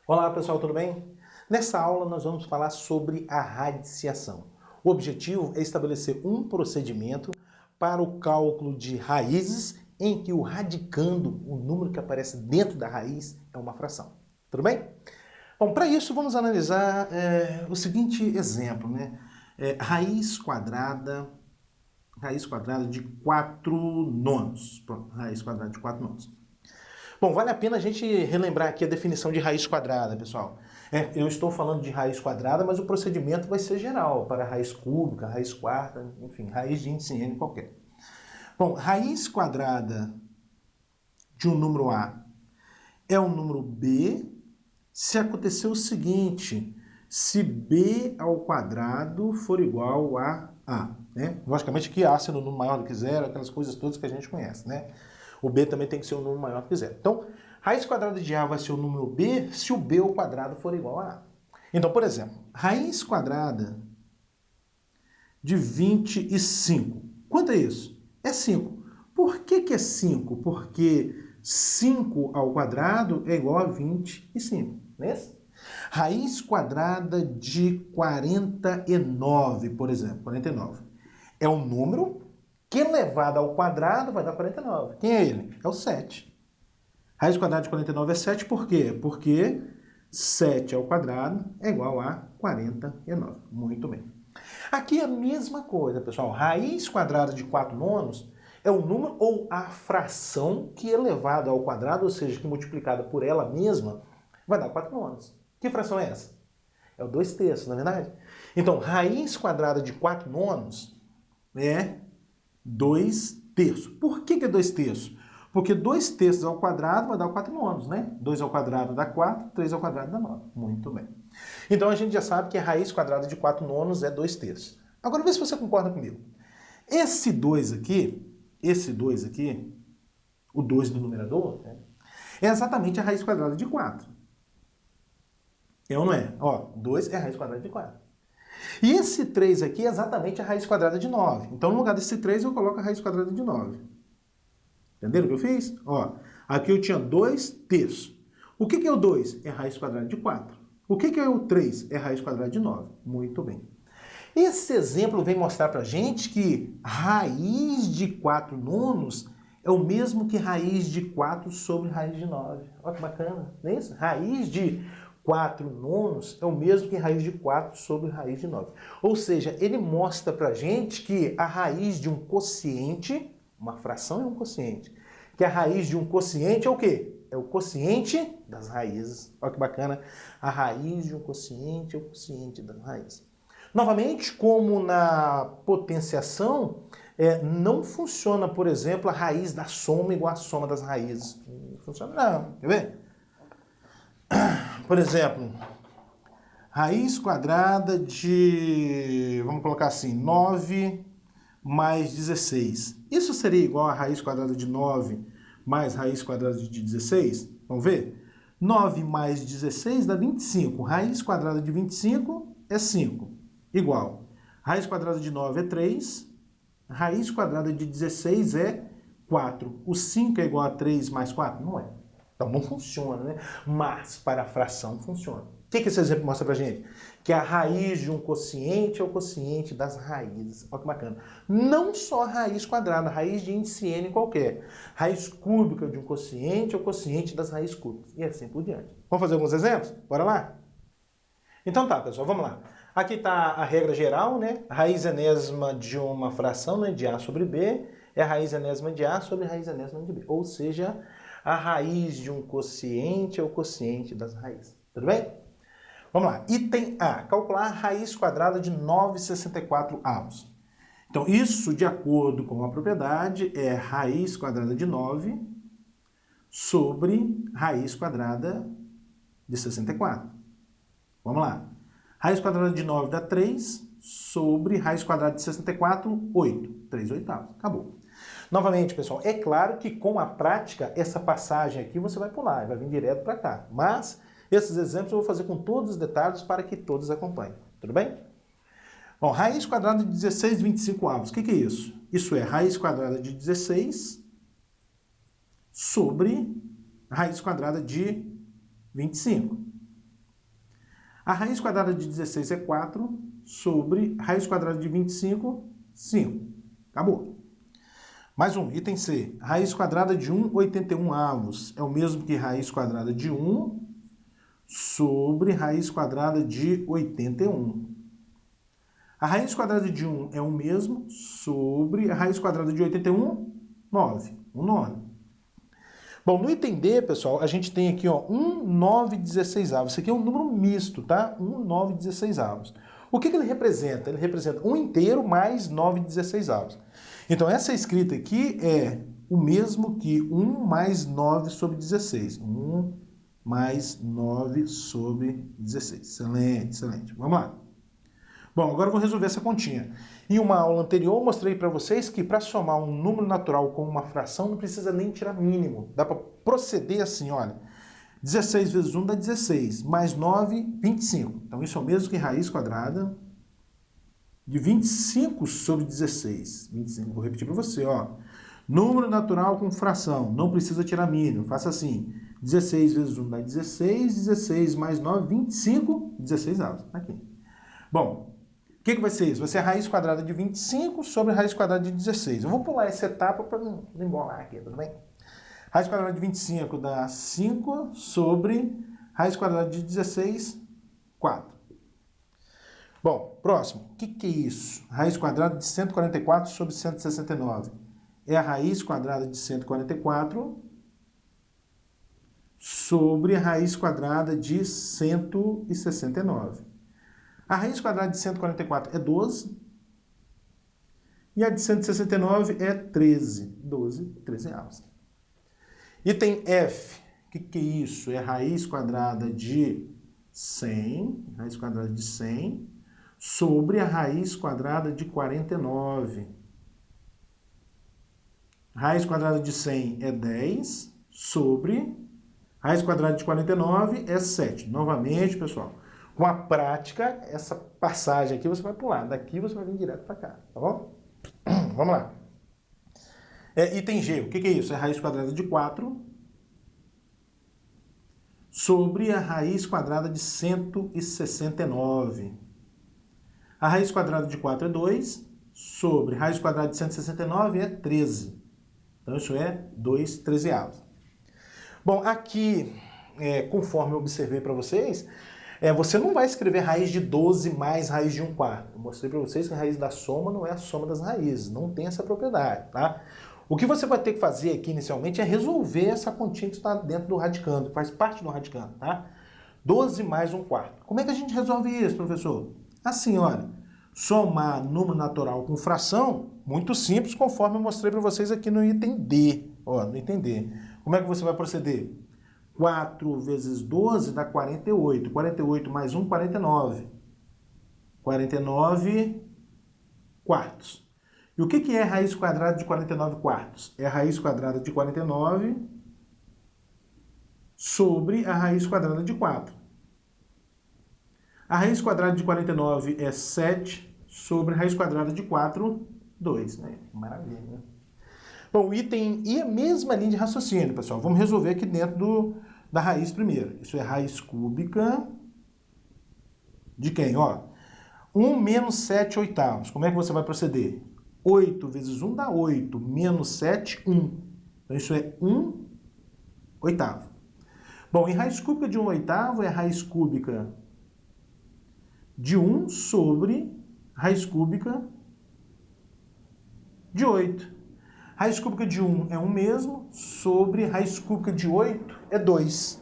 Olá pessoal, tudo bem? Nessa aula nós vamos falar sobre a radiciação. O objetivo é estabelecer um procedimento para o cálculo de raízes em que o radicando, o número que aparece dentro da raiz, é uma fração. Tudo bem? Bom, para isso vamos analisar o seguinte exemplo, né? Raiz quadrada de 4 nonos. Pronto, raiz quadrada de 4 nonos. Bom, vale a pena a gente relembrar aqui a definição de raiz quadrada, pessoal. Eu estou falando de raiz quadrada, mas o procedimento vai ser geral, para raiz cúbica, raiz quarta, enfim, raiz de índice n qualquer. Bom, raiz quadrada de um número A é um número B se acontecer o seguinte, se B ao quadrado for igual a A. Né? Logicamente que A sendo um número maior do que zero, aquelas coisas todas que a gente conhece, né? O B também tem que ser um número maior do que zero. Então, raiz quadrada de A vai ser o número B se o B ao quadrado for igual a A. Então, por exemplo, raiz quadrada de 25. Quanto é isso? É 5. Por que é 5? Porque 5 ao quadrado é igual a 25. Não é isso? Raiz quadrada de 49, por exemplo. 49. É um número que elevado ao quadrado vai dar 49. Quem é ele? É o 7. Raiz quadrada de 49 é 7, por quê? Porque 7 ao quadrado é igual a 49. Muito bem. Aqui é a mesma coisa, pessoal. Raiz quadrada de 4 nonos é o número ou a fração que elevado ao quadrado, ou seja, que multiplicada por ela mesma, vai dar 4 nonos. Que fração é essa? É o 2 terços, não é verdade? Então, raiz quadrada de 4 nonos é 2 terços. Por que é 2 terços? Porque 2 terços ao quadrado vai dar 4 nonos, né? 2 ao quadrado dá 4, 3 ao quadrado dá 9. Muito bem. Então a gente já sabe que a raiz quadrada de 4 nonos é 2 terços. Agora vê se você concorda comigo. Esse 2 aqui, o 2 do numerador, né, é exatamente a raiz quadrada de 4. É ou não é? Ó, 2 é a raiz quadrada de 4. E esse 3 aqui é exatamente a raiz quadrada de 9. Então, no lugar desse 3, eu coloco a raiz quadrada de 9. Entenderam o que eu fiz? Ó, aqui eu tinha 2 terços. O que é o 2? É a raiz quadrada de 4. O que é o 3? É a raiz quadrada de 9. Muito bem. Esse exemplo vem mostrar pra gente que raiz de 4 nonos é o mesmo que raiz de 4 sobre raiz de 9. Olha que bacana, não é isso? Raiz de 4 nonos é o mesmo que raiz de 4 sobre raiz de 9. Ou seja, ele mostra pra gente que a raiz de um quociente, uma fração é um quociente, que a raiz de um quociente é o quê? É o quociente das raízes. Olha que bacana. A raiz de um quociente é o quociente das raízes. Novamente, como na potenciação, não funciona, por exemplo, a raiz da soma igual à soma das raízes. Não funciona não. Quer ver? Por exemplo, raiz quadrada de, vamos colocar assim, 9 mais 16. Isso seria igual a raiz quadrada de 9 mais raiz quadrada de 16? Vamos ver? 9 mais 16 dá 25. Raiz quadrada de 25 é 5. Igual. Raiz quadrada de 9 é 3. Raiz quadrada de 16 é 4. O 5 é igual a 3 mais 4? Não é. Então não funciona, né? Mas para a fração funciona. O que esse exemplo mostra pra gente? Que a raiz de um quociente é o quociente das raízes. Olha que bacana. Não só a raiz quadrada, a raiz de índice n qualquer. Raiz cúbica de um quociente é o quociente das raízes cúbicas. E assim por diante. Vamos fazer alguns exemplos? Bora lá? Então tá, pessoal, vamos lá. Aqui está a regra geral, né? A raiz enésima de uma fração, né, de A sobre B, é a raiz enésima de A sobre a raiz enésima de B. Ou seja, a raiz de um quociente é o quociente das raízes. Tudo bem? Vamos lá. Item A. Calcular a raiz quadrada de 9,64 avos. Então, isso, de acordo com a propriedade, é raiz quadrada de 9 sobre raiz quadrada de 64. Vamos lá. Raiz quadrada de 9 dá 3 sobre raiz quadrada de 64, 8. 3 oitavos. Acabou. Novamente, pessoal, é claro que com a prática, essa passagem aqui você vai pular, vai vir direto para cá. Mas esses exemplos eu vou fazer com todos os detalhes para que todos acompanhem. Tudo bem? Bom, raiz quadrada de 16, 25 avos. O que é isso? Isso é raiz quadrada de 16 sobre raiz quadrada de 25. A raiz quadrada de 16 é 4 sobre raiz quadrada de 25, 5. Acabou. Mais um, item C. Raiz quadrada de 1, 81 avos é o mesmo que raiz quadrada de 1 sobre raiz quadrada de 81. A raiz quadrada de 1 é o mesmo sobre a raiz quadrada de 81, 9. 1 nono. Bom, no item D, pessoal, a gente tem aqui, ó, 1, 9, 16 avos. Isso aqui é um número misto, tá? 1, 9, 16 avos. O que ele representa? Ele representa 1 inteiro mais 9, 16 avos. Então, essa escrita aqui é o mesmo que 1 mais 9 sobre 16. 1 mais 9 sobre 16. Excelente, excelente. Vamos lá. Bom, agora eu vou resolver essa continha. Em uma aula anterior, eu mostrei para vocês que para somar um número natural com uma fração não precisa nem tirar mínimo. Dá para proceder assim, olha. 16 vezes 1 dá 16, mais 9, 25. Então isso é o mesmo que raiz quadrada de 25 sobre 16. 25, vou repetir para você, ó. Número natural com fração, não precisa tirar mínimo. Faça assim, 16 vezes 1 dá 16, 16 mais 9, 25, 16 avos. Aqui. Bom, o que vai ser isso? Vai ser a raiz quadrada de 25 sobre a raiz quadrada de 16. Eu vou pular essa etapa para não embolar aqui, tudo bem? Raiz quadrada de 25 dá 5 sobre raiz quadrada de 16, 4. Bom, próximo. O que é isso? Raiz quadrada de 144 sobre 169. É a raiz quadrada de 144 sobre a raiz quadrada de 169. A raiz quadrada de 144 é 12 e a de 169 é 13. 12, 13 avos. Item F. O que é isso? É a raiz quadrada de 100, raiz quadrada de 100, sobre a raiz quadrada de 49. Raiz quadrada de 100 é 10, sobre raiz quadrada de 49 é 7. Novamente, pessoal, com a prática, essa passagem aqui você vai pular. Daqui você vai vir direto para cá, tá bom? Vamos lá. Item G, o que é isso? É a raiz quadrada de 4 sobre a raiz quadrada de 169. A raiz quadrada de 4 é 2, sobre raiz quadrada de 169 é 13. Então isso é 2 trezeavos. Bom, aqui, conforme eu observei para vocês, você não vai escrever raiz de 12 mais raiz de 1/4. Eu mostrei para vocês que a raiz da soma não é a soma das raízes, não tem essa propriedade, tá? O que você vai ter que fazer aqui inicialmente é resolver essa continha que está dentro do radicando, que faz parte do radicando, tá? 12 mais 1/4. Como é que a gente resolve isso, professor? Assim, olha, somar número natural com fração, muito simples, conforme eu mostrei para vocês aqui no item D. Ó, no item D. Como é que você vai proceder? 4 vezes 12 dá 48. 48 mais 1, 49. 49 quartos. E o que é raiz quadrada de 49 quartos? É a raiz quadrada de 49 sobre a raiz quadrada de 4. A raiz quadrada de 49 é 7 sobre a raiz quadrada de 4, 2. Né? Maravilha. Bom, o item I é a mesma linha de raciocínio, pessoal. Vamos resolver aqui dentro da raiz primeiro. Isso é raiz cúbica de quem? Ó, 1 menos 7 oitavos. Como é que você vai proceder? 8 vezes 1 dá 8. Menos 7, 1. Então isso é 1 oitavo. Bom, e raiz cúbica de 1 oitavo é a raiz cúbica de 1 sobre raiz cúbica de 8. Raiz cúbica de 1 é 1 mesmo, sobre raiz cúbica de 8 é 2.